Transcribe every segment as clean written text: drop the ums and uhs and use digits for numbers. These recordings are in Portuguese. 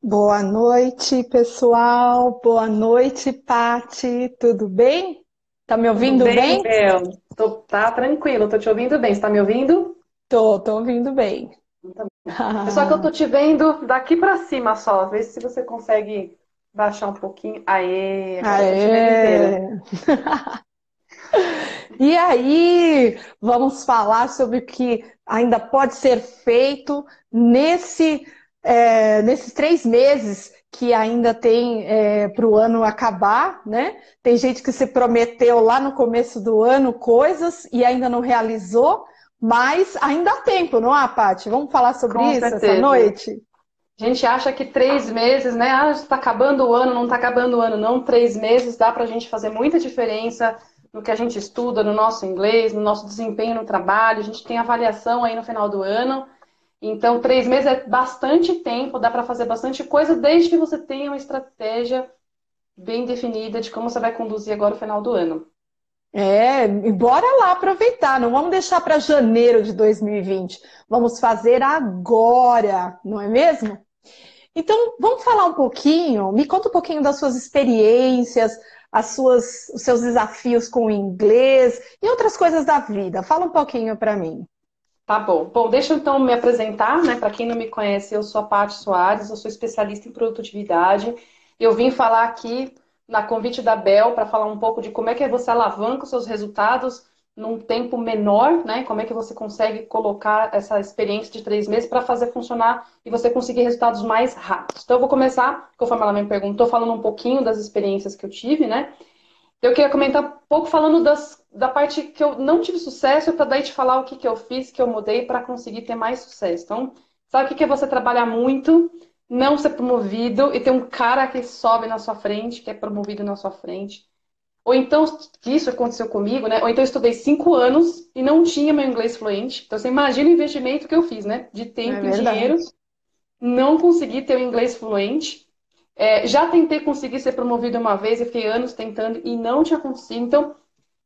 Boa noite, pessoal. Boa noite, Pati. Tudo bem? Tá me Tudo ouvindo bem, bem? Bel? Tá tranquilo, tô te ouvindo bem. Você tá me ouvindo? Tô ouvindo bem. Então tá bom. É só que eu tô te vendo daqui pra cima só. Vê se você consegue baixar um pouquinho. Aê, agora eu tô te vendo inteira. Aê! E aí, vamos falar sobre o que ainda pode ser feito nesses 3 meses que ainda tem para o ano acabar, né? Tem gente que se prometeu lá no começo do ano coisas e ainda não realizou, mas ainda há tempo, não há, Paty? Vamos falar sobre Com isso essa certeza. noite? A gente acha que 3 meses, né? Ah, tá acabando o ano, não tá acabando o ano, não. 3 meses dá pra gente fazer muita diferença no que a gente estuda, no nosso inglês, no nosso desempenho no trabalho. A gente tem avaliação aí no final do ano. Então, 3 meses é bastante tempo, dá para fazer bastante coisa, desde que você tenha uma estratégia bem definida de como você vai conduzir agora o final do ano. E bora lá aproveitar, não vamos deixar para janeiro de 2020. Vamos fazer agora, não é mesmo? Então, vamos falar um pouquinho, me conta um pouquinho das suas experiências, os seus desafios com o inglês e outras coisas da vida. Fala um pouquinho para mim. Tá bom. Bom, deixa eu então me apresentar, né? Para quem não me conhece, eu sou a Paty Soares, eu sou especialista em produtividade. Eu vim falar aqui na convite da Bel para falar um pouco de como é que você alavanca os seus resultados num tempo menor, né? Como é que você consegue colocar essa experiência de 3 meses para fazer funcionar e você conseguir resultados mais rápidos. Então, eu vou começar, conforme ela me perguntou, falando um pouquinho das experiências que eu tive, né? Eu queria comentar um pouco falando da parte que eu não tive sucesso, para daí te falar o que, que eu fiz, que eu mudei para conseguir ter mais sucesso. Então, sabe o que, que é você trabalhar muito, não ser promovido e ter um cara que sobe na sua frente, que é promovido na sua frente? Ou então, que isso aconteceu comigo, né? Ou então eu estudei 5 anos e não tinha meu inglês fluente. Então, você imagina o investimento que eu fiz, né? De É tempo e dinheiro, verdade. não consegui ter o inglês fluente. Já tentei conseguir ser promovido uma vez e fiquei anos tentando e não tinha conseguido. Então,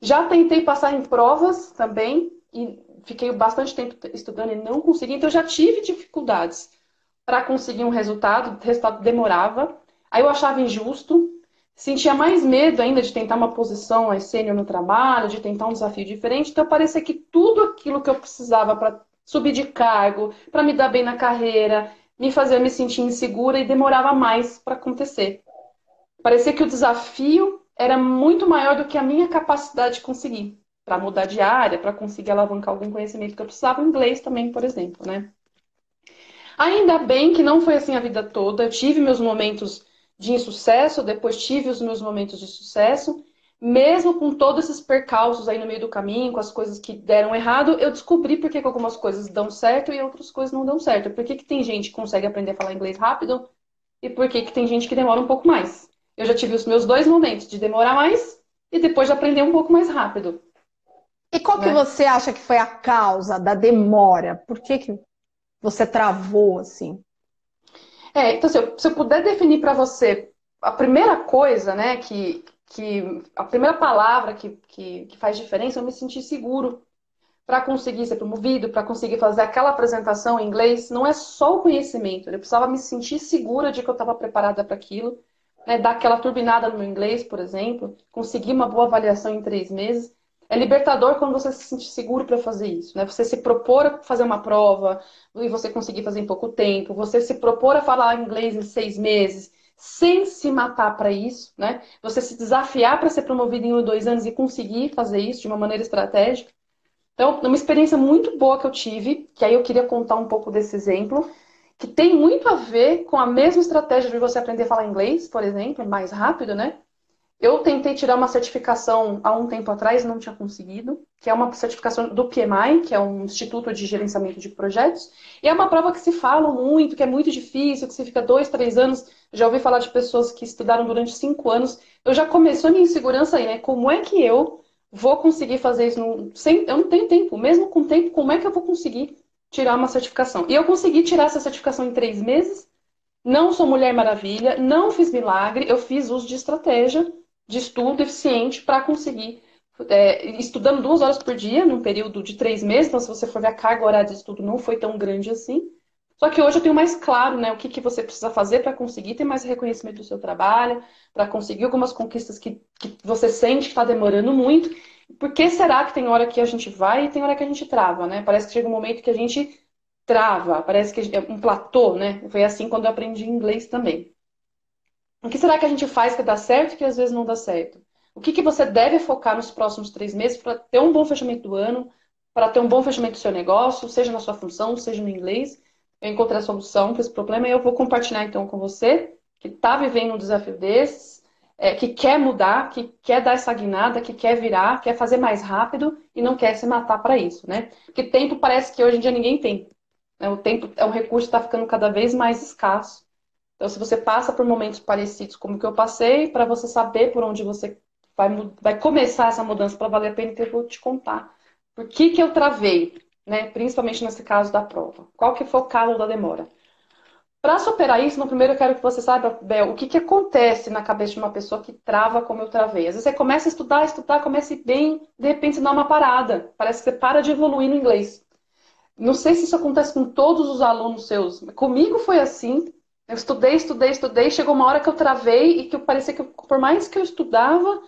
já tentei passar em provas também e fiquei bastante tempo estudando e não consegui. Então, eu já tive dificuldades para conseguir um resultado, o resultado demorava. Aí eu achava injusto, sentia mais medo ainda de tentar uma posição mais sênior no trabalho, de tentar um desafio diferente. Então, parecia que tudo aquilo que eu precisava para subir de cargo, para me dar bem na carreira, me fazer me sentir insegura e demorava mais para acontecer. Parecia que o desafio era muito maior do que a minha capacidade de conseguir, para mudar de área, para conseguir alavancar algum conhecimento que eu precisava, inglês também, por exemplo, né? Ainda bem que não foi assim a vida toda. Eu tive meus momentos de insucesso, depois tive os meus momentos de sucesso. Mesmo com todos esses percalços aí no meio do caminho, com as coisas que deram errado, eu descobri por que que algumas coisas dão certo e outras coisas não dão certo. Por que que tem gente que consegue aprender a falar inglês rápido e por que que tem gente que demora um pouco mais. Eu já tive os meus dois momentos de demorar mais e depois de aprender um pouco mais rápido, E qual que né? você acha que foi a causa da demora? Por que que você travou assim? Então, se eu puder definir para você a primeira coisa, né, que a primeira palavra que faz diferença, eu me sentir seguro para conseguir ser promovido, para conseguir fazer aquela apresentação em inglês, não é só o conhecimento, eu precisava me sentir segura de que eu estava preparada para aquilo, né, dar aquela turbinada no meu inglês, por exemplo, conseguir uma boa avaliação em 3 meses. É libertador quando você se sente seguro para fazer isso, né? Você se propor a fazer uma prova e você conseguir fazer em pouco tempo, você se propor a falar inglês em 6 meses, sem se matar para isso, né? Você se desafiar para ser promovido em 1 ou 2 anos e conseguir fazer isso de uma maneira estratégica. Então, uma experiência muito boa que eu tive, que aí eu queria contar um pouco desse exemplo, que tem muito a ver com a mesma estratégia de você aprender a falar inglês, por exemplo, mais rápido, né? Eu tentei tirar uma certificação há um tempo atrás, não tinha conseguido, que é uma certificação do PMI, que é um Instituto de Gerenciamento de Projetos, e é uma prova que se fala muito, que é muito difícil, que você fica 2, 3 anos. Já ouvi falar de pessoas que estudaram durante 5 anos. Eu já começou a minha insegurança aí, né? Como é que eu vou conseguir fazer isso? Eu não tenho tempo. Mesmo com tempo, como é que eu vou conseguir tirar uma certificação? E eu consegui tirar essa certificação em 3 meses. Não sou Mulher Maravilha, não fiz milagre, eu fiz uso de estratégia, de estudo eficiente para conseguir, estudando 2 horas por dia, num período de 3 meses. Então, se você for ver a carga horária de estudo, não foi tão grande assim. Só que hoje eu tenho mais claro, né, o que você precisa fazer para conseguir ter mais reconhecimento do seu trabalho, para conseguir algumas conquistas que você sente que está demorando muito. Por que será que tem hora que a gente vai e tem hora que a gente trava, né? Parece que chega um momento que a gente trava, parece que é um platô, né? Foi assim quando eu aprendi inglês também. O que será que a gente faz que dá certo e que às vezes não dá certo? O que você deve focar nos próximos 3 meses para ter um bom fechamento do ano, para ter um bom fechamento do seu negócio, seja na sua função, seja no inglês? Eu encontrei a solução para esse problema e eu vou compartilhar então com você, que está vivendo um desafio desses, que quer mudar, que quer dar essa guinada, que quer virar, quer fazer mais rápido e não quer se matar para isso, né? Porque tempo parece que hoje em dia ninguém tem, né? O tempo é um recurso que está ficando cada vez mais escasso. Então, se você passa por momentos parecidos como o que eu passei, para você saber por onde você vai começar essa mudança para valer a pena, então eu vou te contar por que eu travei, né? Principalmente nesse caso da prova. Qual que foi o calo da demora? Para superar isso, no primeiro eu quero que você saiba, Bel, o que acontece na cabeça de uma pessoa que trava como eu travei. Às vezes você começa a estudar, estudar, começa a ir bem, de repente você dá uma parada. Parece que você para de evoluir no inglês. Não sei se isso acontece com todos os alunos seus. Comigo foi assim. Eu estudei, estudei, estudei. Chegou uma hora que eu travei e que parecia que, por mais que eu estudava,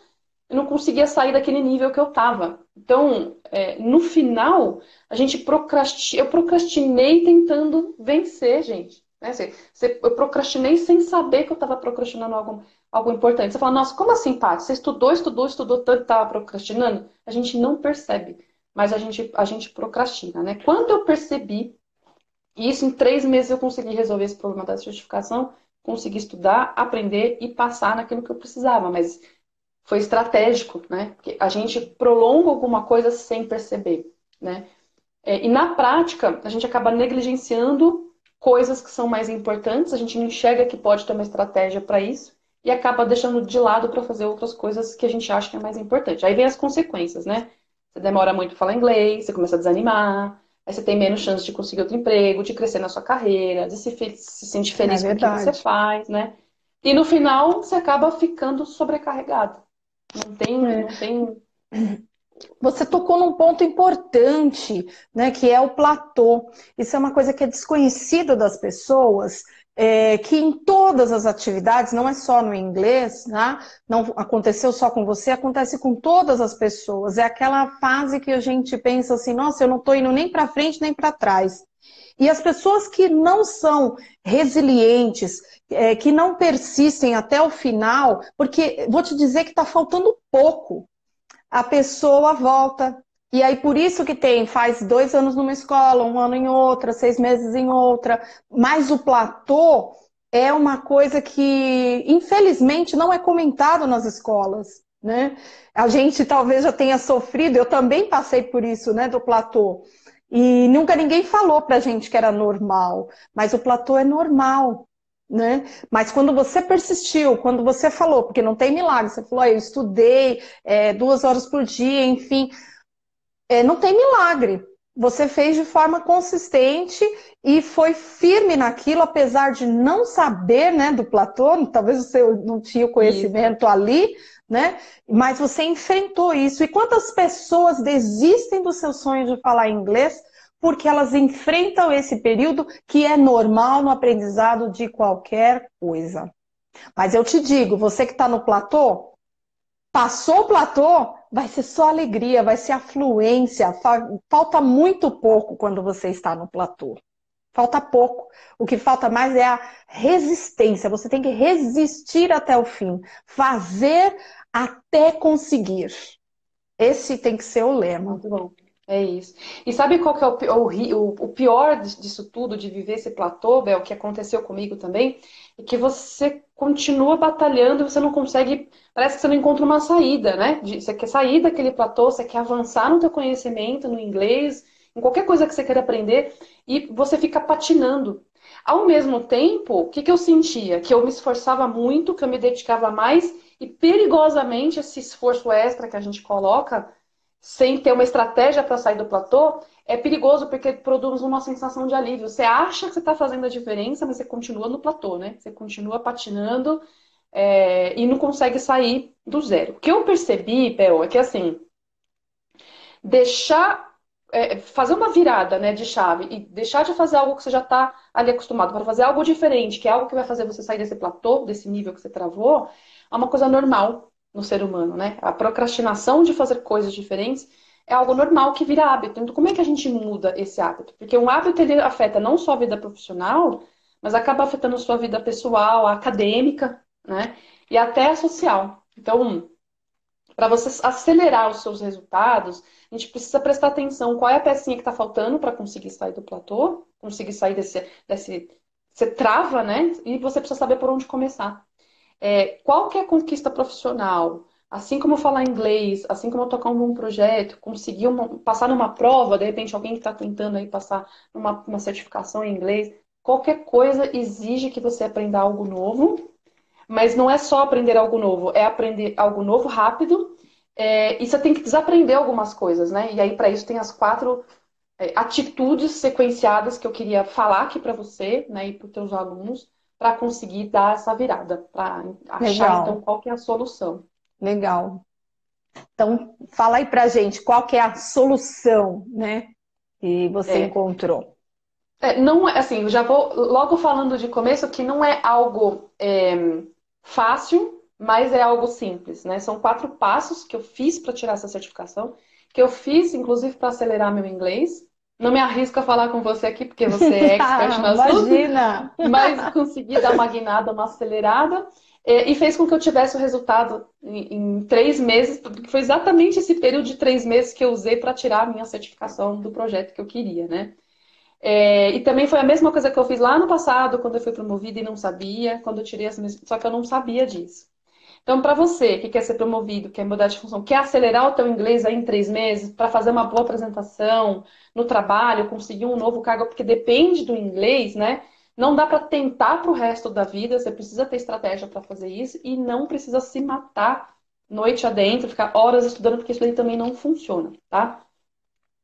eu não conseguia sair daquele nível que eu estava. Então, no final, eu procrastinei tentando vencer, gente. Né? Eu procrastinei sem saber que eu estava procrastinando algo importante. Você fala, nossa, como assim, Paty? Você estudou, estudou, estudou tanto e estava procrastinando? A gente não percebe, mas a gente procrastina, né? Quando eu percebi, e isso em 3 meses eu consegui resolver esse problema da justificação, consegui estudar, aprender e passar naquilo que eu precisava, mas foi estratégico, né? Porque a gente prolonga alguma coisa sem perceber, né? E na prática, a gente acaba negligenciando coisas que são mais importantes, a gente não enxerga que pode ter uma estratégia para isso e acaba deixando de lado para fazer outras coisas que a gente acha que é mais importante. Aí vem as consequências, né? Você demora muito para falar inglês, você começa a desanimar, aí você tem menos chance de conseguir outro emprego, de crescer na sua carreira, de se sentir É feliz com o que você verdade. faz, né? E no final, você acaba ficando sobrecarregado. Não tem, É. não tem. Você tocou num ponto importante, né, que é o platô. Isso é uma coisa que é desconhecida das pessoas, que em todas as atividades, não é só no inglês, né, não aconteceu só com você, acontece com todas as pessoas. É aquela fase que a gente pensa assim, nossa, eu não estou indo nem para frente nem para trás. E as pessoas que não são resilientes, que não persistem até o final, porque vou te dizer que está faltando pouco, a pessoa volta. E aí, por isso que faz 2 anos numa escola, 1 ano em outra, 6 meses em outra. Mas o platô é uma coisa que, infelizmente, não é comentado nas escolas, né? A gente talvez já tenha sofrido, eu também passei por isso, né, do platô. E nunca ninguém falou pra gente que era normal, mas o platô é normal, né? Mas quando você persistiu, quando você falou, porque não tem milagre, você falou, eu estudei 2 horas por dia, enfim, não tem milagre. Você fez de forma consistente e foi firme naquilo, apesar de não saber, né, do platô, talvez você não tinha o Isso. conhecimento ali, né? Mas você enfrentou isso. E quantas pessoas desistem do seu sonho de falar inglês porque elas enfrentam esse período que é normal no aprendizado de qualquer coisa. Mas eu te digo, você que está no platô, passou o platô, vai ser só alegria, vai ser afluência. Falta muito pouco quando você está no platô. Falta pouco. O que falta mais é a resistência. Você tem que resistir até o fim. Fazer até conseguir. Esse tem que ser o lema. Muito bom. É isso. E sabe qual que é o pior disso tudo, de viver esse platô, Bel, que aconteceu comigo também? É que você continua batalhando e você não consegue, parece que você não encontra uma saída, né? Você quer sair daquele platô, você quer avançar no teu conhecimento, no inglês, em qualquer coisa que você queira aprender, e você fica patinando. Ao mesmo tempo, o que eu sentia? Que eu me esforçava muito, que eu me dedicava mais, e perigosamente esse esforço extra que a gente coloca sem ter uma estratégia para sair do platô, é perigoso porque produz uma sensação de alívio. Você acha que você está fazendo a diferença, mas você continua no platô, né? Você continua patinando, e não consegue sair do zero. O que eu percebi, Pel, é que assim, deixar. fazer uma virada, né, de chave e deixar de fazer algo que você já está ali acostumado para fazer algo diferente, que é algo que vai fazer você sair desse platô, desse nível que você travou, é uma coisa normal no ser humano, né? A procrastinação de fazer coisas diferentes é algo normal que vira hábito. Então, como é que a gente muda esse hábito? Porque um hábito ele afeta não só a vida profissional, mas acaba afetando a sua vida pessoal, a acadêmica, né? E até a social. Então, para você acelerar os seus resultados, a gente precisa prestar atenção qual é a pecinha que está faltando para conseguir sair do platô, conseguir sair desse. Você trava, né? E você precisa saber por onde começar. Qual que é a conquista profissional? Assim como falar inglês, assim como tocar um bom projeto, conseguir passar numa prova, de repente alguém que está tentando aí passar uma certificação em inglês, qualquer coisa exige que você aprenda algo novo, mas não é só aprender algo novo, é aprender algo novo rápido, e você tem que desaprender algumas coisas, né? E aí, para isso, tem as 4 atitudes sequenciadas que eu queria falar aqui para você, né, e para os teus alunos, para conseguir dar essa virada, para achar, então, Legal, qual que é a solução. legal. Então, fala aí pra gente qual que é a solução, né, que você É, encontrou. não, assim, eu já vou logo falando de começo que não é algo fácil, mas é algo simples, né? São 4 passos que eu fiz para tirar essa certificação, que eu fiz, inclusive, para acelerar meu inglês. Não me arrisco a falar com você aqui, porque você é expert no assunto, Imagina! mas consegui dar uma guinada, uma acelerada, e fez com que eu tivesse o resultado em 3 meses, porque foi exatamente esse período de 3 meses que eu usei para tirar a minha certificação do projeto que eu queria, né? E também foi a mesma coisa que eu fiz lá no passado, quando eu fui promovida e não sabia, quando eu tirei as minhas... Só que eu não sabia disso. Então, para você que quer ser promovido, quer mudar de função, quer acelerar o teu inglês aí em 3 meses, para fazer uma boa apresentação no trabalho, conseguir um novo cargo, porque depende do inglês, né? Não dá para tentar para o resto da vida, você precisa ter estratégia para fazer isso e não precisa se matar noite adentro, ficar horas estudando, porque isso daí também não funciona, tá?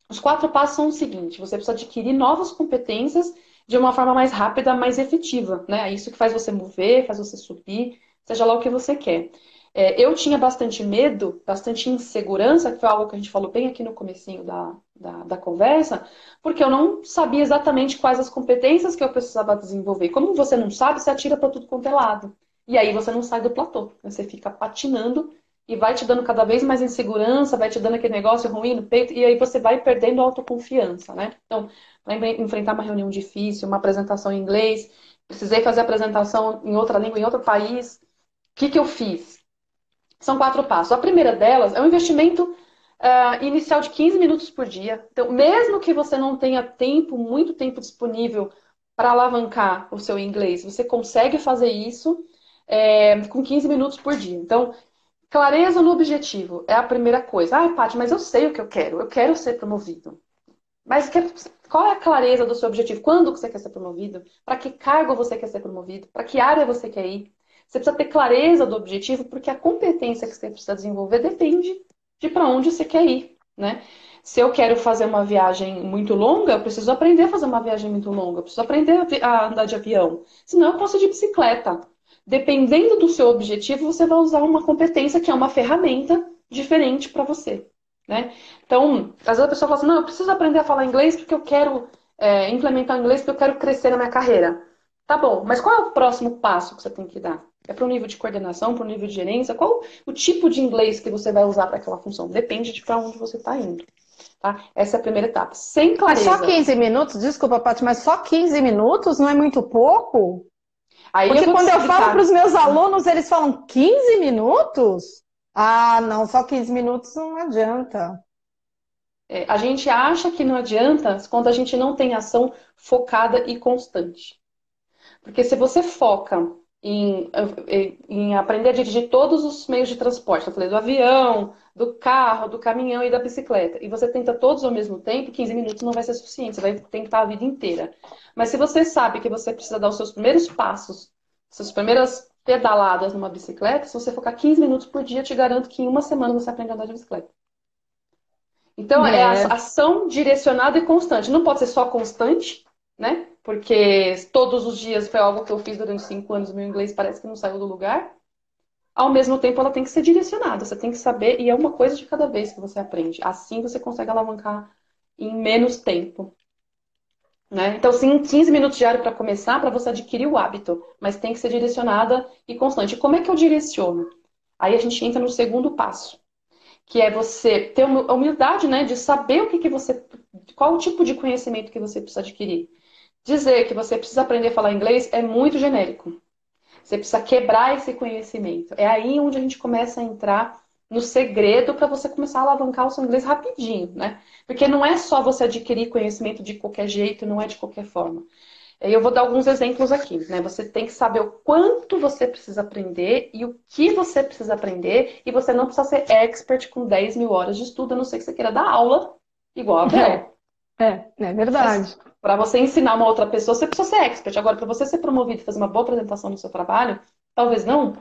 Os 4 passos são o seguinte: você precisa adquirir novas competências de uma forma mais rápida, mais efetiva, né? É isso que faz você mover, faz você subir, seja lá o que você quer. Eu tinha bastante medo, bastante insegurança, que foi algo que a gente falou bem aqui no comecinho da conversa, porque eu não sabia exatamente quais as competências que eu precisava desenvolver. Como você não sabe, você atira para tudo quanto é lado. E aí você não sai do platô, você fica patinando e vai te dando cada vez mais insegurança, vai te dando aquele negócio ruim no peito, e aí você vai perdendo a autoconfiança, né? Então, vai enfrentar uma reunião difícil, uma apresentação em inglês, precisei fazer apresentação em outra língua, em outro país. O que que eu fiz? São 4 passos. A primeira delas é um investimento inicial de 15 minutos por dia. Então, mesmo que você não tenha tempo, muito tempo disponível para alavancar o seu inglês, você consegue fazer isso com 15 minutos por dia. Então, clareza no objetivo é a primeira coisa. Ah, Paty, mas eu sei o que eu quero. Eu quero ser promovido. Mas qual é a clareza do seu objetivo? Quando você quer ser promovido? Para que cargo você quer ser promovido? Para que área você quer ir? Você precisa ter clareza do objetivo, porque a competência que você precisa desenvolver depende de para onde você quer ir, né? Se eu quero fazer uma viagem muito longa, eu preciso aprender a fazer uma viagem muito longa. Eu preciso aprender a andar de avião. Senão eu posso ir de bicicleta. Dependendo do seu objetivo, você vai usar uma competência que é uma ferramenta diferente para você, né? Então, às vezes a pessoa fala assim, não, eu preciso aprender a falar inglês porque eu quero implementar o inglês porque eu quero crescer na minha carreira. Tá bom, mas qual é o próximo passo que você tem que dar? É para o nível de coordenação, para o nível de gerência? Qual o tipo de inglês que você vai usar para aquela função? Depende de para onde você está indo, tá? Essa é a primeira etapa. Sem Mas só clareza. 15 minutos? Desculpa, Paty, mas só 15 minutos não é muito pouco? Aí eu Porque vou te quando eu falo para os explicar. meus alunos, eles falam 15 minutos? Ah, não, só 15 minutos não adianta. A gente acha que não adianta quando a gente não tem ação focada e constante. Porque se você foca em aprender a dirigir todos os meios de transporte, eu falei do avião, do carro, do caminhão e da bicicleta, e você tenta todos ao mesmo tempo, 15 minutos não vai ser suficiente, você vai tentar a vida inteira. Mas se você sabe que você precisa dar os seus primeiros passos, suas primeiras pedaladas numa bicicleta, se você focar 15 minutos por dia, eu te garanto que em uma semana você aprende a andar de bicicleta. Então, é a É, ação direcionada e constante. Não pode ser só constante, né? Porque todos os dias foi algo que eu fiz durante 5 anos, meu inglês parece que não saiu do lugar. Ao mesmo tempo, ela tem que ser direcionada. Você tem que saber, e é uma coisa de cada vez que você aprende. Assim você consegue alavancar em menos tempo. Né? Então, sim, 15 minutos diário para começar, para você adquirir o hábito, mas tem que ser direcionada e constante. Como é que eu direciono? Aí a gente entra no segundo passo, que é você ter a humildade, né, de saber o que que você, qual o tipo de conhecimento que você precisa adquirir. Dizer que você precisa aprender a falar inglês é muito genérico. Você precisa quebrar esse conhecimento. É aí onde a gente começa a entrar no segredo para você começar a alavancar o seu inglês rapidinho, né? Porque não é só você adquirir conhecimento de qualquer jeito, não é de qualquer forma. Eu vou dar alguns exemplos aqui, né? Você tem que saber o quanto você precisa aprender e o que você precisa aprender, e você não precisa ser expert com 10 mil horas de estudo, a não ser que você queira dar aula igual a É, Bel. é verdade. Para você ensinar uma outra pessoa, você precisa ser expert. Agora, para você ser promovido e fazer uma boa apresentação no seu trabalho, talvez não.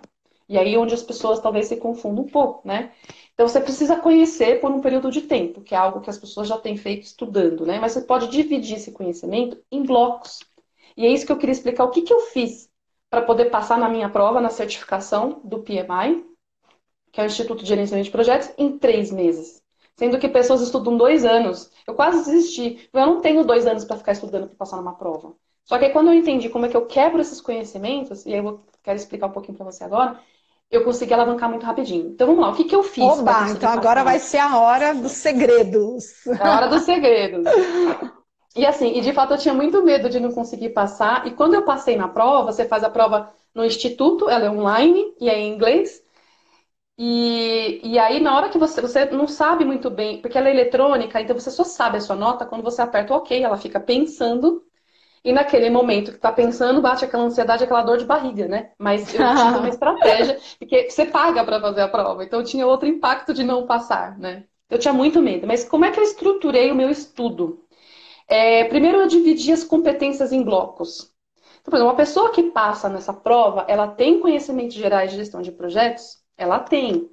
E aí é onde as pessoas talvez se confundam um pouco, né? Então você precisa conhecer por um período de tempo, que é algo que as pessoas já têm feito estudando, né? Mas você pode dividir esse conhecimento em blocos. E é isso que eu queria explicar. O que que eu fiz para poder passar na minha prova, na certificação do PMI, que é o Instituto de Gerenciamento de Projetos, em 3 meses. Sendo que pessoas estudam 2 anos. Eu quase desisti. Eu não tenho 2 anos para ficar estudando para passar numa prova. Só que aí, quando eu entendi como é que eu quebro esses conhecimentos, e aí eu quero explicar um pouquinho para você agora, eu consegui alavancar muito rapidinho. Então vamos lá, o que que eu fiz para Oba, conseguir então agora vai passar? ser a hora dos segredos. É a hora dos segredos. E assim, e de fato eu tinha muito medo de não conseguir passar. E quando eu passei na prova, você faz a prova no instituto, ela é online e é em inglês. E aí, na hora que você não sabe muito bem, porque ela é eletrônica, então você só sabe a sua nota quando você aperta o OK, ela fica pensando, e naquele momento que tá pensando, bate aquela ansiedade, aquela dor de barriga, né? Mas eu tive uma estratégia, porque você paga para fazer a prova, então tinha outro impacto de não passar, né? Eu tinha muito medo, mas como é que eu estruturei o meu estudo? Primeiro, eu dividi as competências em blocos. Então, por exemplo, uma pessoa que passa nessa prova, ela tem conhecimentos gerais de gestão de projetos? Ela tem.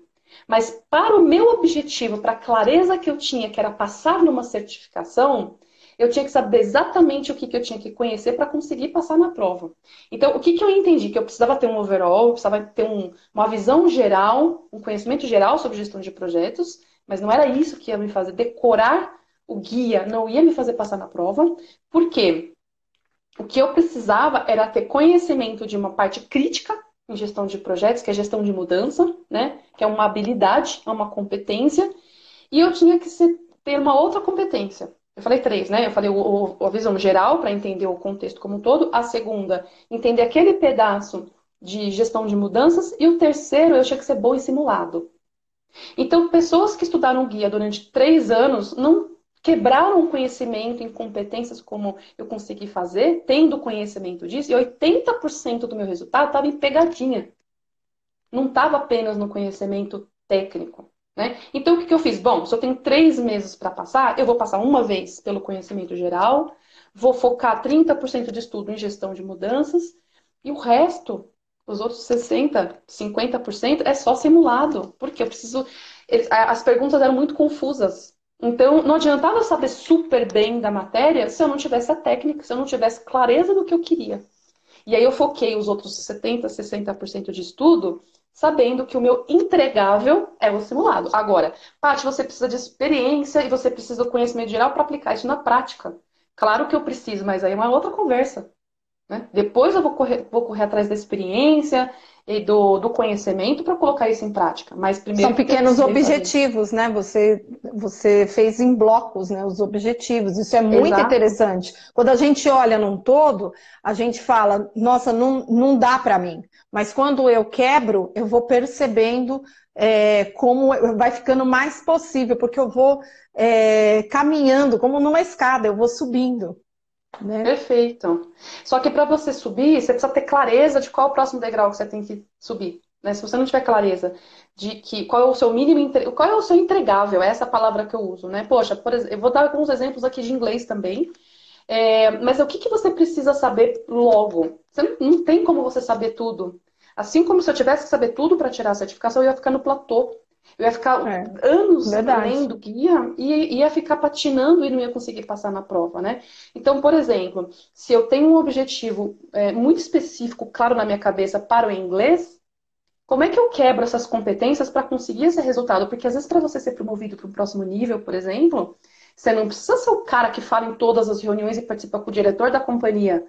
Mas para o meu objetivo, para a clareza que eu tinha, que era passar numa certificação, eu tinha que saber exatamente o que eu tinha que conhecer para conseguir passar na prova. Então, o que eu entendi? Que eu precisava ter um overall, eu precisava ter uma visão geral, um conhecimento geral sobre gestão de projetos, mas não era isso que ia me fazer decorar o guia, não ia me fazer passar na prova. Por quê? O que eu precisava era ter conhecimento de uma parte crítica em gestão de projetos, que é gestão de mudança, né? Que é uma habilidade, é uma competência, e eu tinha que ter uma outra competência. Eu falei três, né? Eu falei a visão geral, para entender o contexto como um todo. A segunda, entender aquele pedaço de gestão de mudanças. E o terceiro, eu tinha que ser bom em simulado. Então, pessoas que estudaram guia durante 3 anos não quebraram o conhecimento em competências como eu consegui fazer, tendo conhecimento disso, e 80% do meu resultado estava em pegadinha. Não estava apenas no conhecimento técnico. Né? Então, o que eu fiz? Bom, se eu tenho 3 meses para passar, eu vou passar uma vez pelo conhecimento geral, vou focar 30% de estudo em gestão de mudanças, e o resto, os outros 60%, 50% é só simulado. Porque eu preciso. As perguntas eram muito confusas. Então, não adiantava eu saber super bem da matéria se eu não tivesse a técnica, se eu não tivesse clareza do que eu queria. E aí eu foquei os outros 70%, 60% de estudo, sabendo que o meu entregável é o simulado. Agora, Paty, você precisa de experiência e você precisa do conhecimento geral para aplicar isso na prática. Claro que eu preciso, mas aí é uma outra conversa. Né? Depois eu vou correr atrás da experiência e do conhecimento para colocar isso em prática. Mas São primeiro eu pequenos precisei fazer. objetivos, né? Você fez em blocos, né? Os objetivos. Isso é muito Exato. interessante. Quando a gente olha num todo, a gente fala, nossa, não dá para mim. Mas quando eu quebro, eu vou percebendo como vai ficando mais possível, porque eu vou caminhando, como numa escada, eu vou subindo, né? Perfeito. Só que para você subir, você precisa ter clareza de qual é o próximo degrau que você tem que subir. Né? Se você não tiver clareza de que qual é o seu mínimo, qual é o seu entregável, é essa palavra que eu uso, né? Poxa, por exemplo, eu vou dar alguns exemplos aqui de inglês também. Mas o que que você precisa saber logo? Você não tem como você saber tudo. Assim como se eu tivesse que saber tudo para tirar a certificação, eu ia ficar no platô. Eu ia ficar É, anos verdade. lendo guia e ia ficar patinando e não ia conseguir passar na prova, né? Então, por exemplo, se eu tenho um objetivo muito específico, claro, na minha cabeça para o inglês, como é que eu quebro essas competências para conseguir esse resultado? Porque às vezes para você ser promovido para um próximo nível, por exemplo, Você não precisa ser o cara que fala em todas as reuniões e participa com o diretor da companhia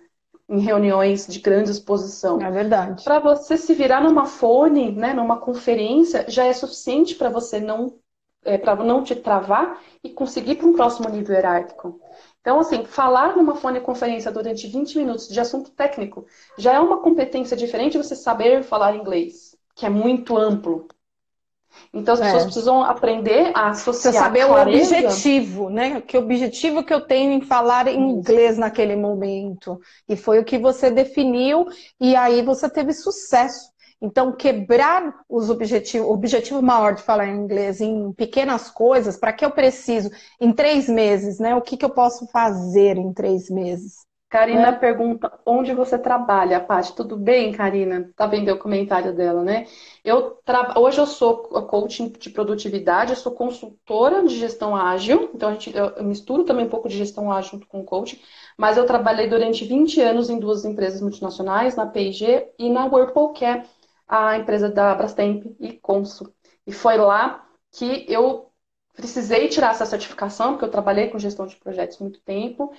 em reuniões de grande exposição. É verdade. Para você se virar numa fone, né, numa conferência, já é suficiente para você para não te travar e conseguir para um próximo nível hierárquico. Então, assim, falar numa foneconferência durante 20 minutos de assunto técnico já é uma competência diferente de você saber falar inglês, que é muito amplo. Então, as pessoas É. precisam aprender a Precisa associar saber o clareza. objetivo, né? Que objetivo que eu tenho em falar Isso. inglês naquele momento. E foi o que você definiu, e aí você teve sucesso. Então, quebrar os objetivos, o objetivo maior de falar inglês em pequenas coisas, para que eu preciso em 3 meses, né? O que que eu posso fazer em 3 meses? Karina Né? pergunta onde você trabalha, Paty. Tudo bem, Karina? Tá vendo o comentário dela, né? Hoje eu sou coaching de produtividade, eu sou consultora de gestão ágil, então eu misturo também um pouco de gestão ágil junto com coaching, mas eu trabalhei durante 20 anos em duas empresas multinacionais, na P&G e na Whirlpool, que é a empresa da Brastemp e Consul. E foi lá que eu precisei tirar essa certificação, porque eu trabalhei com gestão de projetos muito tempo.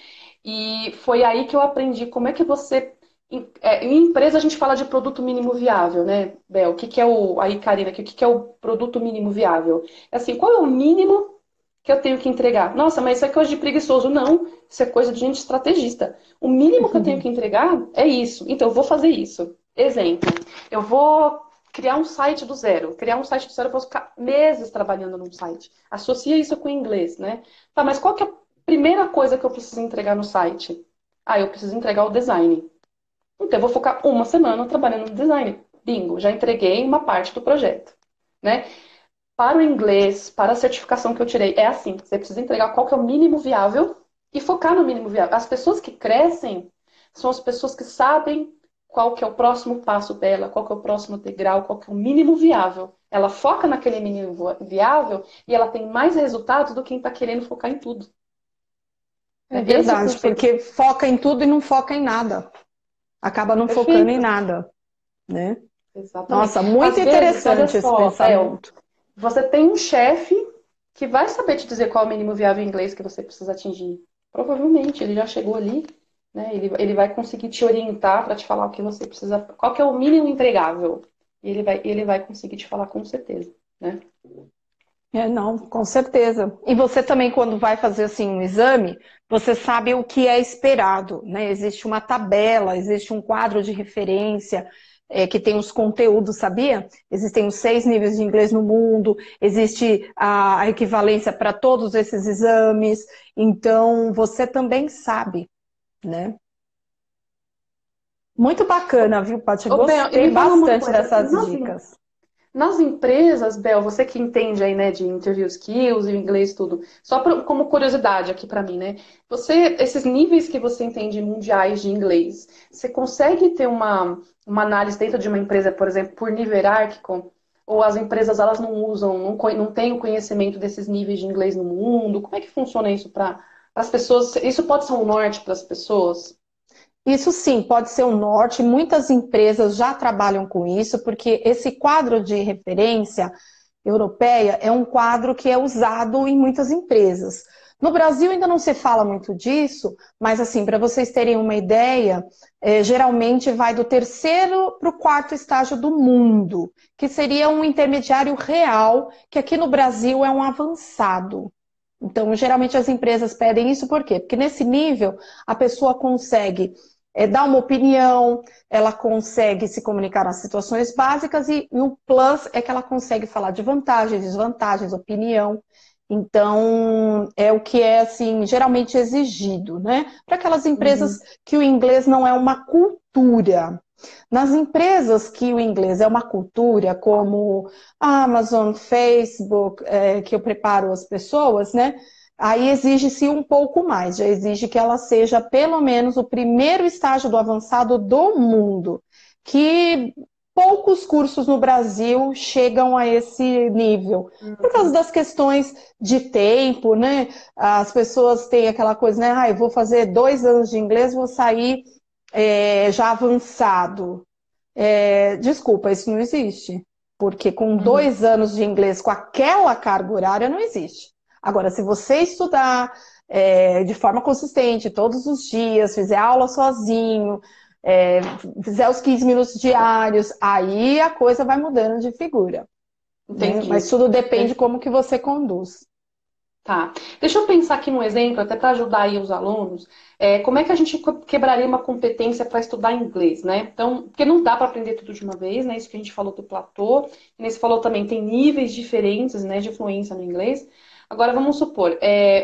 E foi aí que eu aprendi como é que você. Em empresa a gente fala de produto mínimo viável, né, Bel? O que que é o. Aí, Karina, o que que é o produto mínimo viável? É assim, qual é o mínimo que eu tenho que entregar? Nossa, mas isso é coisa de preguiçoso. Não, isso é coisa de gente estrategista. O mínimo que eu tenho que entregar é isso. Então, eu vou fazer isso. Exemplo, eu vou criar um site do zero. Criar um site do zero, eu posso ficar meses trabalhando num site. Associa isso com o inglês, né? Tá, mas qual que é primeira coisa que eu preciso entregar no site? Ah, eu preciso entregar o design. Então, eu vou focar uma semana trabalhando no design. Bingo, já entreguei uma parte do projeto, né? Para o inglês, para a certificação que eu tirei, é assim: você precisa entregar qual que é o mínimo viável e focar no mínimo viável. As pessoas que crescem são as pessoas que sabem qual que é o próximo passo dela, qual que é o próximo degrau, qual que é o mínimo viável. Ela foca naquele mínimo viável e ela tem mais resultados do que quem está querendo focar em tudo. É Esse é o verdade, conceito. porque foca em tudo e não foca em nada. Acaba não focando em Perfeito. nada, né? Exatamente. Nossa, muito Às vezes, olha interessante esse só, Bel, pensamento. você tem um chefe que vai saber te dizer qual é o mínimo viável em inglês que você precisa atingir. Provavelmente, ele já chegou ali, né? Ele vai conseguir te orientar para te falar o que você precisa, qual que é o mínimo entregável. E ele vai conseguir te falar com certeza, né? É, não, com certeza. E você também, quando vai fazer assim um exame, você sabe o que é esperado, né? Existe uma tabela, existe um quadro de referência, que tem os conteúdos, sabia? Existem os 6 níveis de inglês no mundo, existe a equivalência para todos esses exames, então você também sabe, né? Muito bacana, viu, Paty? Ô, Bel, e Gostei me fala uma bastante coisa, dessas dicas. nas empresas, Bel, você que entende aí, né, de interview skills e inglês e tudo, só como curiosidade aqui pra mim, né? Esses níveis que você entende mundiais de inglês, você consegue ter uma análise dentro de uma empresa, por exemplo, por nível hierárquico? Ou as empresas elas não usam, não têm o conhecimento desses níveis de inglês no mundo? Como é que funciona isso para as pessoas? Isso pode ser um norte para as pessoas? Isso sim, pode ser um norte. Muitas empresas já trabalham com isso, porque esse quadro de referência europeia é um quadro que é usado em muitas empresas. No Brasil ainda não se fala muito disso, mas assim, para vocês terem uma ideia, geralmente vai do terceiro para o quarto estágio do mundo, que seria um intermediário real, que aqui no Brasil é um avançado. Então, geralmente as empresas pedem isso por quê? Porque nesse nível a pessoa consegue dar uma opinião, ela consegue se comunicar nas situações básicas e o plus é que ela consegue falar de vantagens, desvantagens, opinião. Então, é o que é assim geralmente exigido, né? Para aquelas empresas Uhum. que o inglês não é uma cultura. Nas empresas que o inglês é uma cultura, como a Amazon, Facebook, que eu preparo as pessoas, né? Aí exige-se um pouco mais, já exige que ela seja pelo menos o primeiro estágio do avançado do mundo, que poucos cursos no Brasil chegam a esse nível, por causa Uhum. das questões de tempo, né? As pessoas têm aquela coisa, né? Ah, eu vou fazer 2 anos de inglês, vou sair já avançado. Desculpa, isso não existe. Porque com Uhum. 2 anos de inglês, com aquela carga horária, não existe. Agora, se você estudar de forma consistente, todos os dias, fizer aula sozinho, fizer os 15 minutos diários, aí a coisa vai mudando de figura, né? Mas Entendi. tudo depende de como que você conduz. Tá. Deixa eu pensar aqui num exemplo, até para ajudar aí os alunos. Como é que a gente quebraria uma competência para estudar inglês, né? Então, porque não dá para aprender tudo de uma vez, né? Isso que a gente falou do platô. E nesse falou também, tem níveis diferentes, né, de fluência no inglês. Agora, vamos supor,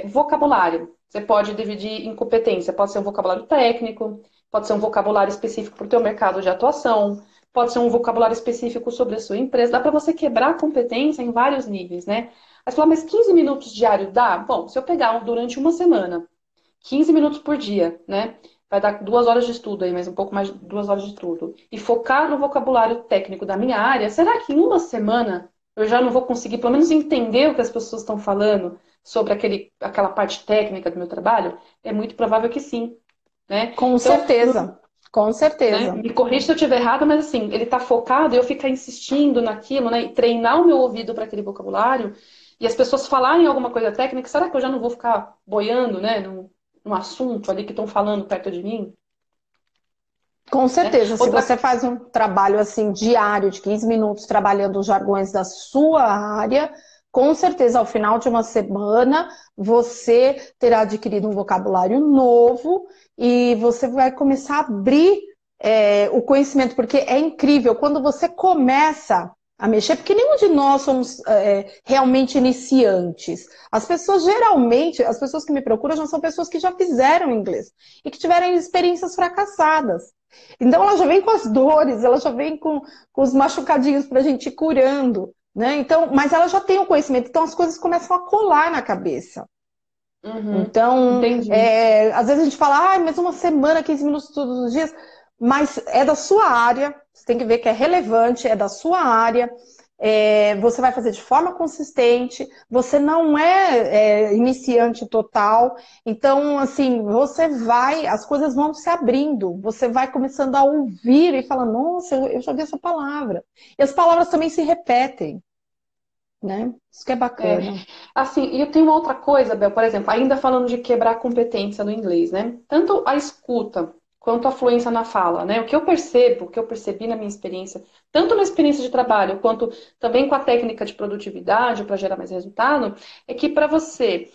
vocabulário. Você pode dividir em competência. Pode ser um vocabulário técnico, pode ser um vocabulário específico para o teu mercado de atuação, pode ser um vocabulário específico sobre a sua empresa. Dá para você quebrar a competência em vários níveis, né? Mas falar, mas 15 minutos diário dá? Bom, se eu pegar durante uma semana, 15 minutos por dia, né? Vai dar 2 horas de estudo aí, mais um pouco mais de 2 horas de estudo. E focar no vocabulário técnico da minha área, será que em uma semana eu já não vou conseguir pelo menos entender o que as pessoas estão falando sobre aquela parte técnica do meu trabalho? É muito provável que sim, né? Com Então, certeza, com né? certeza. Me corrija se eu estiver errada, mas assim, ele está focado e eu ficar insistindo naquilo, né? E treinar o meu ouvido para aquele vocabulário e as pessoas falarem alguma coisa técnica, será que eu já não vou ficar boiando, né? Num assunto ali que estão falando perto de mim? Com Né? certeza, se Outra. você faz um trabalho assim diário de 15 minutos trabalhando os jargões da sua área, com certeza ao final de uma semana você terá adquirido um vocabulário novo e você vai começar a abrir o conhecimento, porque é incrível quando você começa a mexer, porque nenhum de nós somos realmente iniciantes. As pessoas geralmente, as pessoas que me procuram já são pessoas que já fizeram inglês e que tiveram experiências fracassadas. Então ela já vem com as dores, ela já vem com os machucadinhos para a gente ir curando, né? Então, mas ela já tem o conhecimento, então as coisas começam a colar na cabeça. Uhum, Então, entendi. às vezes a gente fala, mas uma semana, 15 minutos todos os dias, mas é da sua área, você tem que ver que é relevante, é da sua área, você vai fazer de forma consistente, você não é iniciante total, então, assim, as coisas vão se abrindo, você vai começando a ouvir e falar, nossa, eu já vi essa palavra. E as palavras também se repetem, né? Isso que é É, bacana. assim, e eu tenho uma outra coisa, Bel, por exemplo, ainda falando de quebrar a competência no inglês, né? Tanto a escuta quanto a fluência na fala, né? O que eu percebo, o que eu percebi na minha experiência, tanto na experiência de trabalho quanto também com a técnica de produtividade para gerar mais resultado, é que para você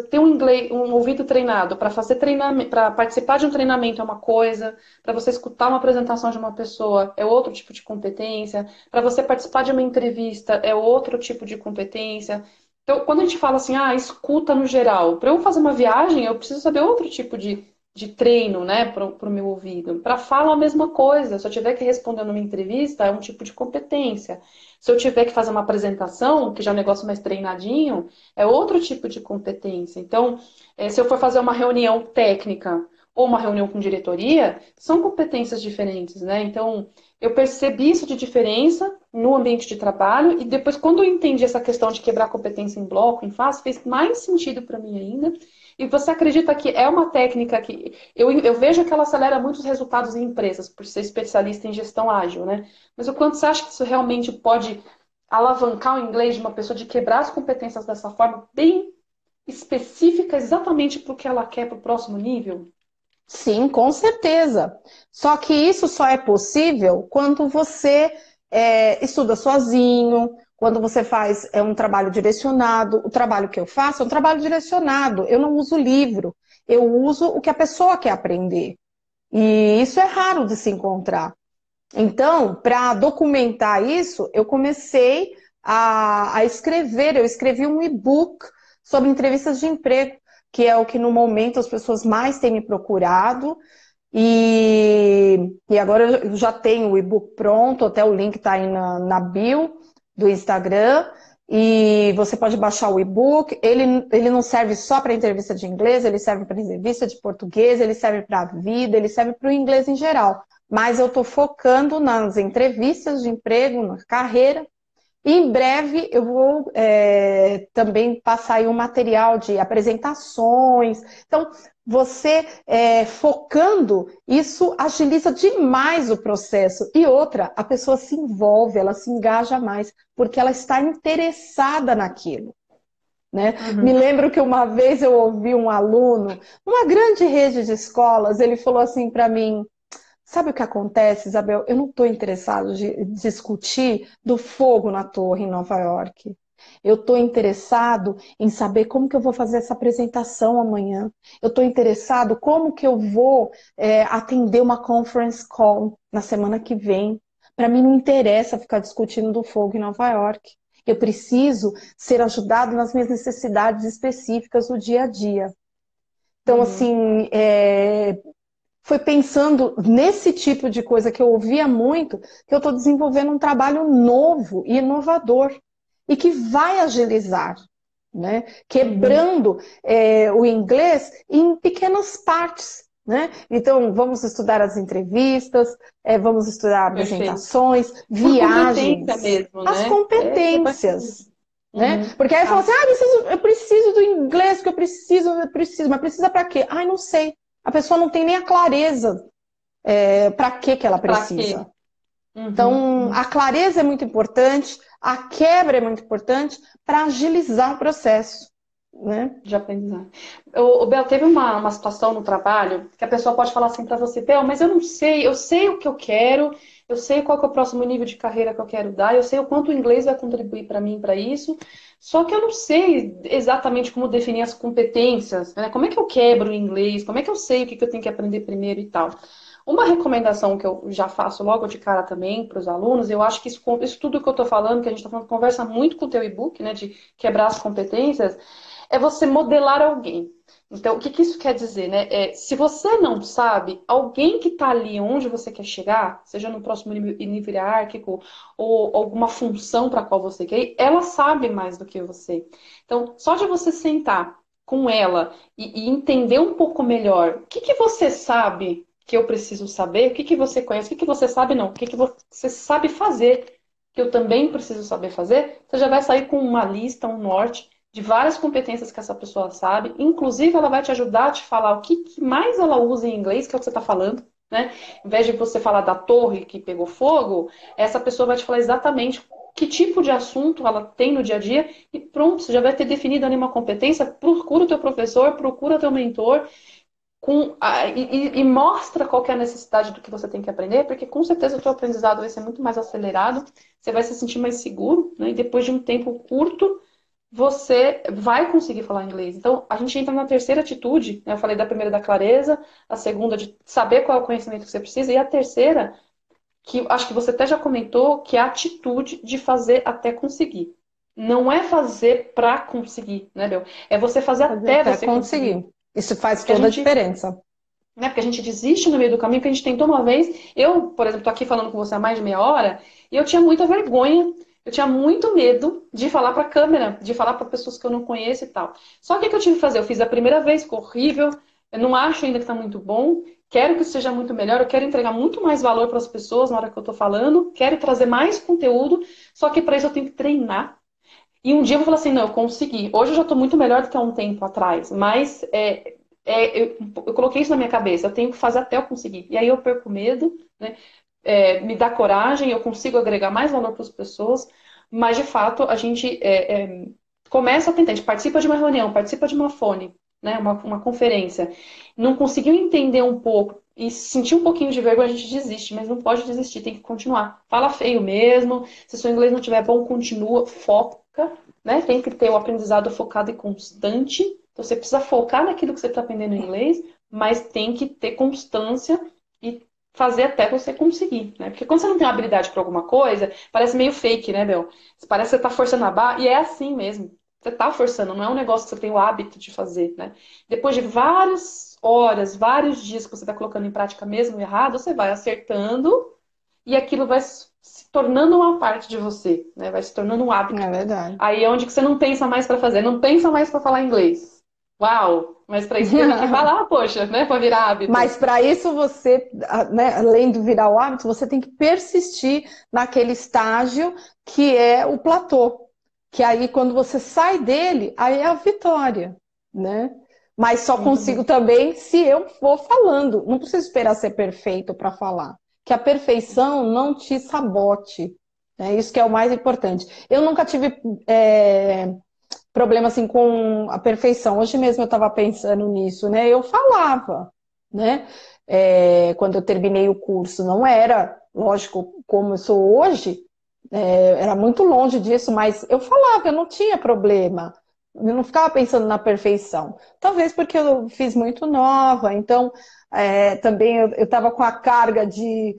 ter um inglês, um ouvido treinado para fazer treinamento, para participar de um treinamento é uma coisa, para você escutar uma apresentação de uma pessoa é outro tipo de competência, para você participar de uma entrevista é outro tipo de competência. Então, quando a gente fala assim, escuta no geral, para eu fazer uma viagem, eu preciso saber outro tipo de treino, né, para o meu ouvido. Para fala, a mesma coisa. Se eu tiver que responder numa entrevista, é um tipo de competência. Se eu tiver que fazer uma apresentação, que já é um negócio mais treinadinho, é outro tipo de competência. Então, se eu for fazer uma reunião técnica ou uma reunião com diretoria, são competências diferentes, né? Então, eu percebi isso de diferença no ambiente de trabalho e depois, quando eu entendi essa questão de quebrar competência em bloco, em fase, fez mais sentido para mim ainda. E você acredita que é uma técnica que eu vejo que ela acelera muitos resultados em empresas, por ser especialista em gestão ágil, né? Mas o quanto você acha que isso realmente pode alavancar o inglês de uma pessoa, de quebrar as competências dessa forma bem específica, exatamente para o que ela quer para o próximo nível? Sim, com certeza. Só que isso só é possível quando você estuda sozinho, quando você faz um trabalho direcionado. O trabalho que eu faço é um trabalho direcionado. Eu não uso livro, eu uso o que a pessoa quer aprender. E isso é raro de se encontrar. Então, para documentar isso, eu comecei a escrever. Eu escrevi um e-book sobre entrevistas de emprego, que é o que no momento as pessoas mais têm me procurado. E agora eu já tenho o e-book pronto, até o link está aí na bio do Instagram. E você pode baixar o e-book. Ele não serve só para entrevista de inglês, ele serve para entrevista de português, ele serve para a vida, ele serve para o inglês em geral. Mas eu estou focando nas entrevistas de emprego, na carreira. E em breve eu vou também passar aí um material de apresentações. Então, você focando, isso agiliza demais o processo. E outra, a pessoa se envolve, ela se engaja mais, porque ela está interessada naquilo. né? Me Uhum. lembro que uma vez eu ouvi um aluno, numa grande rede de escolas, ele falou assim para mim: sabe o que acontece, Isabel? Eu não estou interessado em discutir do fogo na torre em Nova York. Eu estou interessado em saber como que eu vou fazer essa apresentação amanhã. Eu estou interessado como que eu vou atender uma conference call na semana que vem. Para mim não interessa ficar discutindo do fogo em Nova York. Eu preciso ser ajudado nas minhas necessidades específicas do dia a dia. Então, Uhum. assim, foi pensando nesse tipo de coisa que eu ouvia muito, que eu estou desenvolvendo um trabalho novo e inovador e que vai agilizar, né? Uhum. Quebrando o inglês em pequenas partes. Né? Então, vamos estudar as entrevistas, vamos estudar Perfeito. apresentações, Por competência viagens, mesmo, as né? É, vai ser. competências. Né? Uhum. Porque aí fala Ah, assim, eu preciso do inglês, porque eu preciso, mas precisa para quê? Ai, não sei. A pessoa não tem nem a clareza para que ela pra quê? precisa. Uhum. Então, Uhum. a clareza é muito importante, a quebra é muito importante para agilizar o processo, né? De aprendizagem. O Bel, teve uma situação no trabalho que a pessoa pode falar assim pra você, Bel, mas eu sei o que eu quero, eu sei qual que é o próximo nível de carreira que eu quero dar, eu sei o quanto o inglês vai contribuir para mim para isso, só que eu não sei exatamente como definir as competências, né? Como é que eu quebro o inglês, como é que eu sei o que eu tenho que aprender primeiro e tal. Uma recomendação que eu já faço logo de cara também para os alunos, eu acho que isso tudo que eu estou falando, que a gente está falando, conversa muito com o teu e-book, né, de quebrar as competências, é você modelar alguém. Então, o que que isso quer dizer, né? Se você não sabe, alguém que está ali onde você quer chegar, seja no próximo nível hierárquico ou alguma função para a qual você quer ir, ela sabe mais do que você. Então, só de você sentar com ela e entender um pouco melhor o que que você sabe que eu preciso saber, o que que você conhece, o que que você sabe não, o que que você sabe fazer que eu também preciso saber fazer, você já vai sair com uma lista, um norte de várias competências que essa pessoa sabe. Inclusive, ela vai te ajudar a te falar o que mais ela usa em inglês, que é o que você está falando, né? Em vez de você falar da torre que pegou fogo, essa pessoa vai te falar exatamente que tipo de assunto ela tem no dia a dia e pronto, você já vai ter definido ali uma competência. Procura o teu professor, procura o teu mentor e mostra qual que é a necessidade do que você tem que aprender, porque com certeza o teu aprendizado vai ser muito mais acelerado, você vai se sentir mais seguro, né? E depois de um tempo curto, você vai conseguir falar inglês. Então, a gente entra na terceira atitude, né? Eu falei da primeira da clareza, a segunda de saber qual é o conhecimento que você precisa, e a terceira, que acho que você até já comentou, que é a atitude de fazer até conseguir. Não é fazer para conseguir, né, Bel? É você fazer Fazer até até você conseguir. conseguir. Isso faz Porque a toda a gente, diferença. né, porque a gente desiste no meio do caminho, que a gente tentou uma vez. Eu, por exemplo, tô aqui falando com você há mais de meia hora, e eu tinha muita vergonha, eu tinha muito medo de falar para a câmera, de falar para pessoas que eu não conheço e tal. Só que o que eu tive que fazer? Eu fiz a primeira vez, ficou horrível, eu não acho ainda que está muito bom, quero que seja muito melhor, eu quero entregar muito mais valor para as pessoas na hora que eu estou falando, quero trazer mais conteúdo, só que para isso eu tenho que treinar. E um dia eu vou falar assim, não, eu consegui. Hoje eu já estou muito melhor do que há um tempo atrás, mas eu coloquei isso na minha cabeça, eu tenho que fazer até eu conseguir. E aí eu perco medo, né? Me dá coragem, eu consigo agregar mais valor para as pessoas, mas de fato a gente começa a tentar, a gente participa de uma reunião, participa de uma fone, né? Uma conferência, não conseguiu entender um pouco e sentir um pouquinho de vergonha, a gente desiste, mas não pode desistir, tem que continuar. Fala feio mesmo, se seu inglês não estiver bom, continua, foca, né? Tem que ter o aprendizado focado e constante. Então você precisa focar naquilo que você está aprendendo em inglês, mas tem que ter constância e fazer até você conseguir, né? Porque quando você não tem habilidade para alguma coisa, parece meio fake, né, Bel? Parece que você tá forçando a barra, e é assim mesmo. Você tá forçando, não é um negócio que você tem o hábito de fazer, né? Depois de várias horas, vários dias que você tá colocando em prática mesmo errado, você vai acertando e aquilo vai se tornando uma parte de você, né? Vai se tornando um hábito. É verdade. Aí é onde que você não pensa mais para fazer, não pensa mais para falar inglês. Uau! Mas para isso teve que falar, poxa, né? Para virar hábito. Mas para isso você, né, além de virar o hábito, você tem que persistir naquele estágio que é o platô. Que aí, quando você sai dele, aí é a vitória, né? Mas só Muito consigo bom. também se eu for falando. Não preciso esperar ser perfeito para falar. Que a perfeição não te sabote. É isso que é o mais importante. Eu nunca tive problema assim com a perfeição. Hoje mesmo eu estava pensando nisso, né? Eu falava, né? Quando eu terminei o curso, não era, lógico, como eu sou hoje, era muito longe disso, mas eu falava, eu não tinha problema. Eu não ficava pensando na perfeição. Talvez porque eu fiz muito nova, então também eu estava com a carga de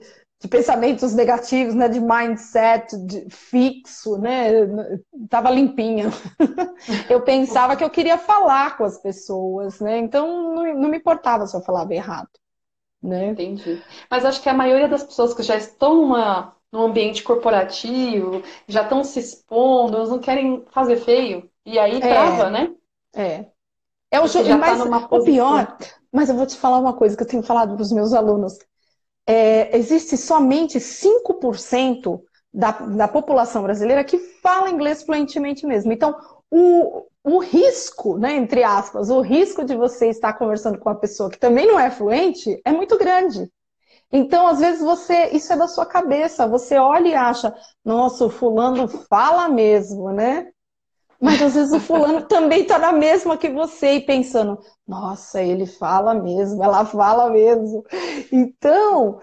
pensamentos negativos, né, de mindset fixo, né, estava limpinha. Eu pensava que eu queria falar com as pessoas, né, então não me importava se eu falava errado, né. Entendi. Mas acho que a maioria das pessoas que já estão num ambiente corporativo, já estão se expondo, elas não querem fazer feio. E aí trava, É, né? é. Porque já está Mas numa o posição. pior, mas eu vou te falar uma coisa que eu tenho falado para os meus alunos. Existe somente 5% da população brasileira que fala inglês fluentemente mesmo. Então, o risco, né, entre aspas, o risco de você estar conversando com uma pessoa que também não é fluente é muito grande. Então, às vezes, isso é da sua cabeça. Você olha e acha, nossa, o fulano fala mesmo, né? Mas às vezes o fulano também está na mesma que você e pensando, nossa, ele fala mesmo, ela fala mesmo. Então,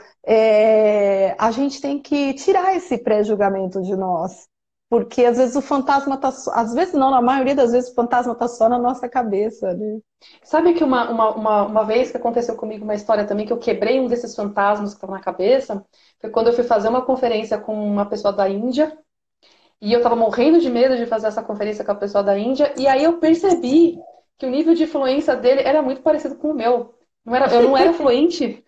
a gente tem que tirar esse pré-julgamento de nós. Porque às vezes o fantasma está, às vezes não, na maioria das vezes o fantasma está só na nossa cabeça, né? Sabe que uma vez que aconteceu comigo uma história também, que eu quebrei um desses fantasmas que estava na cabeça, foi quando eu fui fazer uma conferência com uma pessoa da Índia, e eu estava morrendo de medo de fazer essa conferência com a pessoa da Índia, e aí eu percebi que o nível de fluência dele era muito parecido com o meu. Eu não era fluente.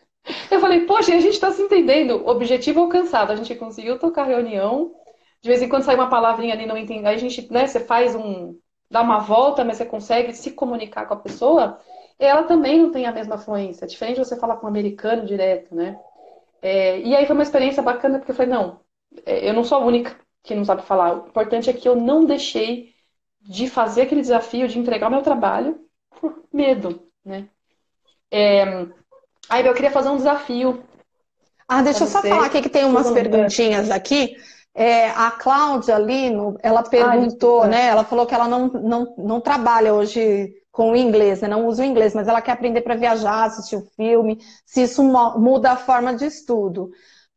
Eu falei, poxa, a gente está se entendendo. Objetivo alcançado. A gente conseguiu tocar a reunião. De vez em quando sai uma palavrinha ali, não entende. Aí a gente, né, você faz dá uma volta, mas você consegue se comunicar com a pessoa. E ela também não tem a mesma fluência. Diferente de você falar com um americano direto, né? E aí foi uma experiência bacana, porque eu falei, não, eu não sou a única que não sabe falar. O importante é que eu não deixei de fazer aquele desafio de entregar o meu trabalho por medo, né? Aí eu queria fazer um desafio para Deixa eu só falar você. aqui que tem umas perguntinhas aqui. A Cláudia Lino, ela perguntou, Desculpa. né? Ela falou que ela não trabalha hoje com o inglês, né? Não usa o inglês, mas ela quer aprender para viajar, assistir o filme, se isso muda a forma de estudo.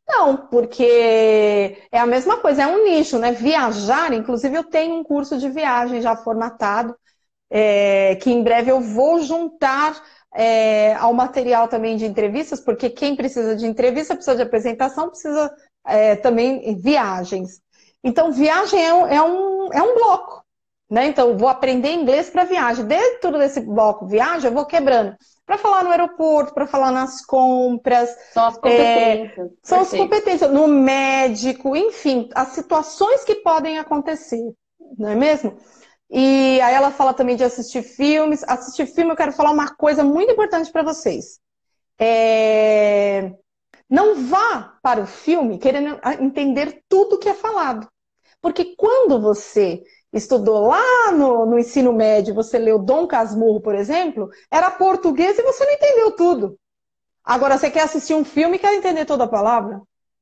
Não, porque é a mesma coisa, é um nicho, né? Viajar, inclusive eu tenho um curso de viagem já formatado, que em breve eu vou juntar ao material também de entrevistas, porque quem precisa de entrevista precisa de apresentação, precisa também viagens. Então, viagem é um bloco, né? Então, eu vou aprender inglês para viagem. Dentro desse bloco viagem, eu vou quebrando. Para falar no aeroporto, para falar nas compras, São as competências. são as Perfeito. competências, no médico, enfim, as situações que podem acontecer, não é mesmo? E aí ela fala também de assistir filmes. Assistir filme, eu quero falar uma coisa muito importante para vocês. Não vá para o filme querendo entender tudo que é falado. Porque quando você estudou lá no ensino médio, você leu Dom Casmurro, por exemplo, era português e você não entendeu tudo. Agora, você quer assistir um filme e quer entender toda a palavra?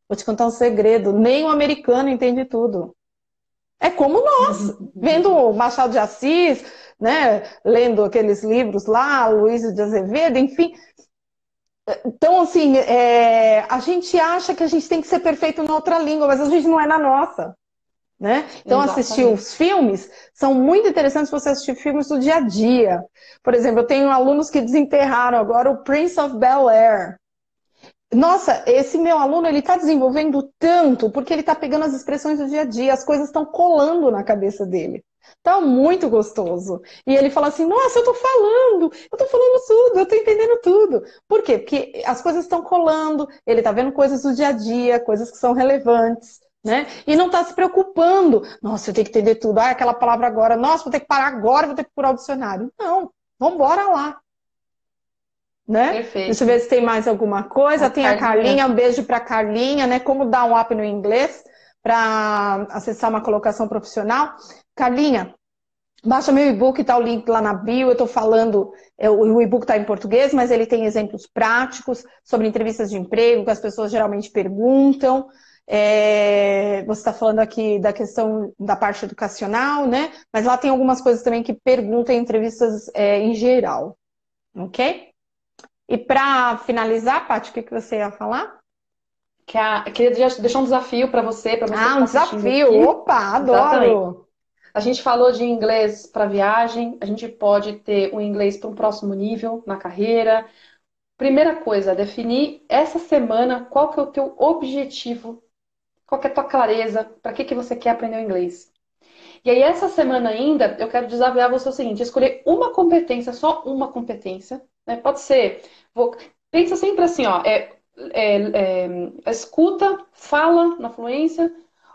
Vou te contar um segredo, nem o americano entende tudo. É como nós, vendo o Machado de Assis, né, lendo aqueles livros lá, Luiz de Azevedo, enfim. Então, assim, a gente acha que a gente tem que ser perfeito na outra língua, mas a gente não é na nossa, né? Então, assistir Exatamente. os filmes são muito interessantes você assistir filmes do dia a dia. Por exemplo, eu tenho alunos que desenterraram agora o Prince of Bel-Air. Nossa, esse meu aluno, ele está desenvolvendo tanto, porque ele está pegando as expressões do dia a dia, as coisas estão colando na cabeça dele. Tá muito gostoso. E ele fala assim, nossa, eu tô falando tudo, eu tô entendendo tudo. Por quê? Porque as coisas estão colando, ele tá vendo coisas do dia a dia, coisas que são relevantes, né? E não tá se preocupando, nossa, eu tenho que entender tudo, aquela palavra agora, nossa, vou ter que parar agora, vou ter que procurar o dicionário. Não, vambora lá. Né? Deixa eu Perfeito. ver se tem mais alguma coisa. A Tem a Carlinha. Carlinha, um beijo para Carlinha, né? Como dar um up no inglês para acessar uma colocação profissional. Carlinha, baixa meu e-book, tá o link lá na bio. Eu estou falando, o e-book está em português, mas ele tem exemplos práticos sobre entrevistas de emprego que as pessoas geralmente perguntam. Você está falando aqui da questão da parte educacional, né? Mas lá tem algumas coisas também que perguntam em entrevistas em geral, ok? E para finalizar, Paty, o que você ia falar? Queria deixar um desafio para você que Ah, um está assistindo desafio! aqui. Opa, Exatamente. adoro! A gente falou de inglês para viagem, a gente pode ter o inglês para um próximo nível na carreira. Primeira coisa, definir essa semana qual que é o teu objetivo, qual que é a tua clareza, para que você quer aprender o inglês. E aí, essa semana ainda, eu quero desafiar você o seguinte, escolher uma competência, só uma competência, né? Pode ser, pensa sempre assim, ó, escuta, fala na fluência,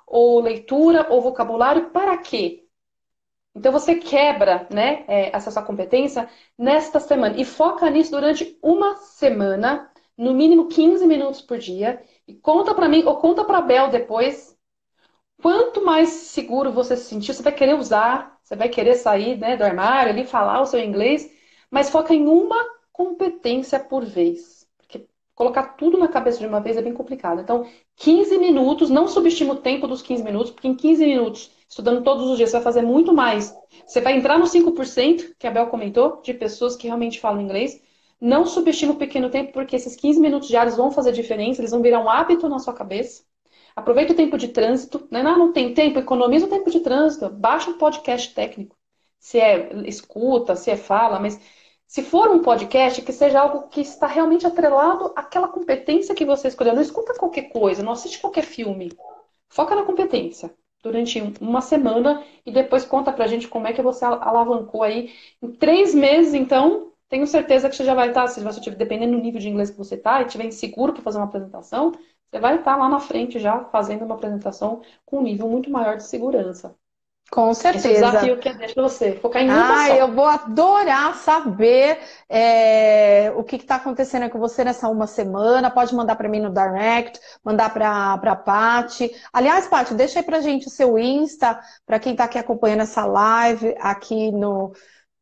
ou leitura, ou vocabulário, para quê? Então você quebra, né, essa sua competência nesta semana e foca nisso durante uma semana, no mínimo 15 minutos por dia, e conta para mim ou conta para Bel depois. Quanto mais seguro você se sentir, você vai querer usar, você vai querer sair, né, do armário, ali falar o seu inglês, mas foca em uma competência por vez. Porque colocar tudo na cabeça de uma vez é bem complicado. Então, 15 minutos, não subestima o tempo dos 15 minutos, porque em 15 minutos, estudando todos os dias, você vai fazer muito mais. Você vai entrar no 5%, que a Bel comentou, de pessoas que realmente falam inglês. Não subestima o pequeno tempo, porque esses 15 minutos diários vão fazer diferença, eles vão virar um hábito na sua cabeça. Aproveita o tempo de trânsito, né? Não tem tempo, economiza o tempo de trânsito, baixa um podcast técnico. Se é escuta, se é fala, mas se for um podcast, que seja algo que está realmente atrelado àquela competência que você escolheu. Não escuta qualquer coisa, não assiste qualquer filme. Foca na competência durante uma semana e depois conta pra gente como é que você alavancou aí. Em 3 meses, então, tenho certeza que você já vai estar, se você estiver, dependendo do nível de inglês que você está, e estiver inseguro para fazer uma apresentação, você vai estar lá na frente já fazendo uma apresentação com um nível muito maior de segurança. Com Esse é o certeza. desafio que eu deixo para você, focar em uma Ah, só. eu vou adorar saber o que está acontecendo com você nessa uma semana. Pode mandar para mim no direct, mandar para a Paty. Aliás, Paty, deixa aí para gente o seu Insta, para quem está aqui acompanhando essa live aqui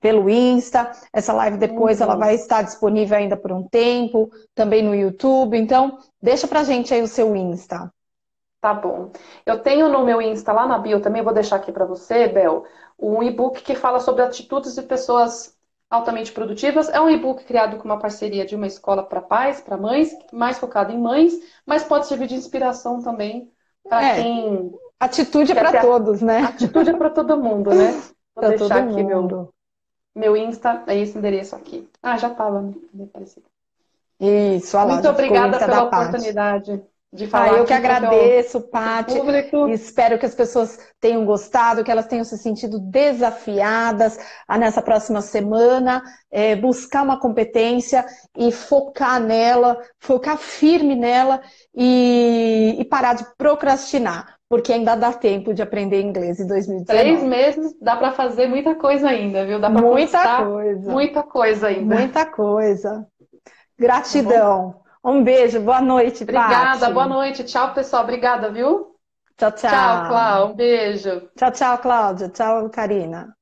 pelo Insta. Essa live depois ela Uhum. vai estar disponível ainda por um tempo, também no YouTube. Então, deixa para gente aí o seu Insta. Tá bom. Eu tenho no meu Insta, lá na bio também, vou deixar aqui para você, Bel, um e-book que fala sobre atitudes de pessoas altamente produtivas. É um e-book criado com uma parceria de uma escola para pais, para mães, mais focado em mães, mas pode servir de inspiração também para É, quem atitude é quer para ter. todos, né? Atitude é para todo mundo, né? Vou Para deixar todo aqui mundo. meu Insta, é esse endereço aqui. Ah, já estava me aparecendo. Isso, olha lá, Muito já ficou o obrigada Insta da pela Paty. oportunidade de Ah, falar eu que aqui agradeço, pro seu Paty, e público. espero que as pessoas tenham gostado, que elas tenham se sentido desafiadas nessa próxima semana, buscar uma competência e focar nela, focar firme nela e parar de procrastinar, porque ainda dá tempo de aprender inglês em 3 2019. meses dá para fazer muita coisa ainda, viu? Dá para Muita conquistar coisa, muita coisa ainda, muita coisa. tá bom? Gratidão. Um beijo, boa noite, Obrigada, boa Paty. noite. Tchau, pessoal. Obrigada, viu? Tchau, Tchau, tchau. Clau. Um beijo. Tchau, tchau, Cláudia. Tchau, Karina.